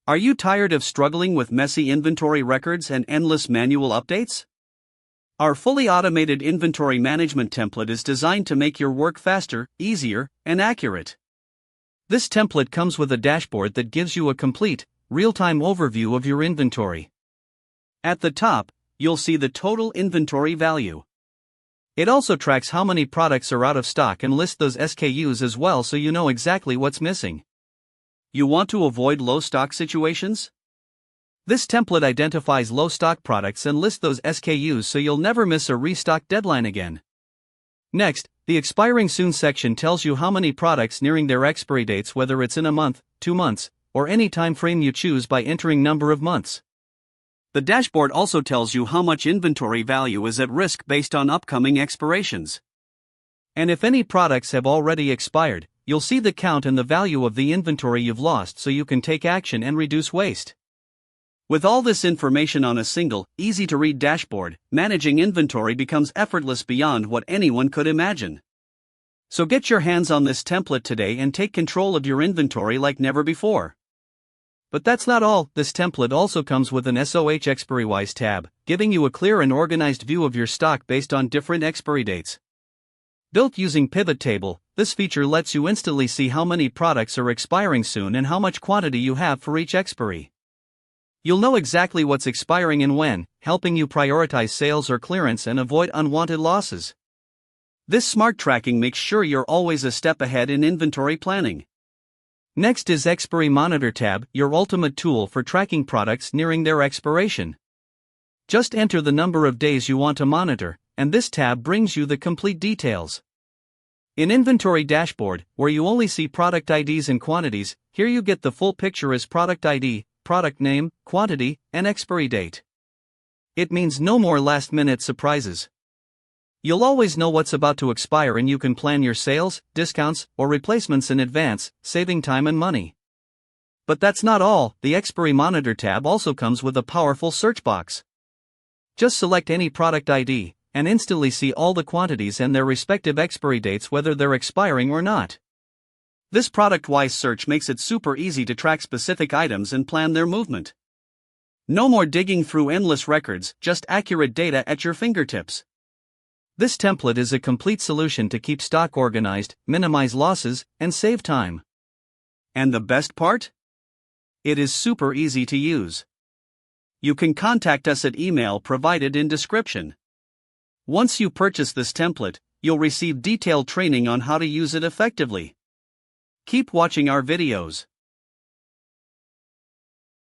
Are you tired of struggling with messy inventory records and endless manual updates? Our fully automated inventory management template is designed to make your work faster, easier, and accurate. This template comes with a dashboard that gives you a complete, real-time overview of your inventory. At the top, you'll see the total inventory value. It also tracks how many products are out of stock and lists those SKUs as well, so you know exactly what's missing. You want to avoid low stock situations? This template identifies low stock products and lists those SKUs so you'll never miss a restock deadline again. Next, the expiring soon section tells you how many products nearing their expiry dates, whether it's in a month, 2 months, or any time frame you choose by entering number of months. The dashboard also tells you how much inventory value is at risk based on upcoming expirations. And if any products have already expired, you'll see the count and the value of the inventory you've lost so you can take action and reduce waste. With all this information on a single, easy-to-read dashboard, managing inventory becomes effortless beyond what anyone could imagine. So get your hands on this template today and take control of your inventory like never before. But that's not all. This template also comes with an SOH ExpiryWise tab, giving you a clear and organized view of your stock based on different expiry dates. Built using Pivot Table, this feature lets you instantly see how many products are expiring soon and how much quantity you have for each expiry. You'll know exactly what's expiring and when, helping you prioritize sales or clearance and avoid unwanted losses. This smart tracking makes sure you're always a step ahead in inventory planning. Next is Expiry Monitor tab, your ultimate tool for tracking products nearing their expiration. Just enter the number of days you want to monitor, and this tab brings you the complete details. In Inventory Dashboard, where you only see product IDs and quantities, here you get the full picture as product ID, product name, quantity, and expiry date. It means no more last-minute surprises. You'll always know what's about to expire and you can plan your sales, discounts, or replacements in advance, saving time and money. But that's not all. The Expiry Monitor tab also comes with a powerful search box. Just select any product ID, and instantly see all the quantities and their respective expiry dates, whether they're expiring or not. This product-wise search makes it super easy to track specific items and plan their movement. No more digging through endless records, just accurate data at your fingertips. This template is a complete solution to keep stock organized, minimize losses, and save time. And the best part? It is super easy to use. You can contact us at email provided in description. Once you purchase this template, you'll receive detailed training on how to use it effectively. Keep watching our videos.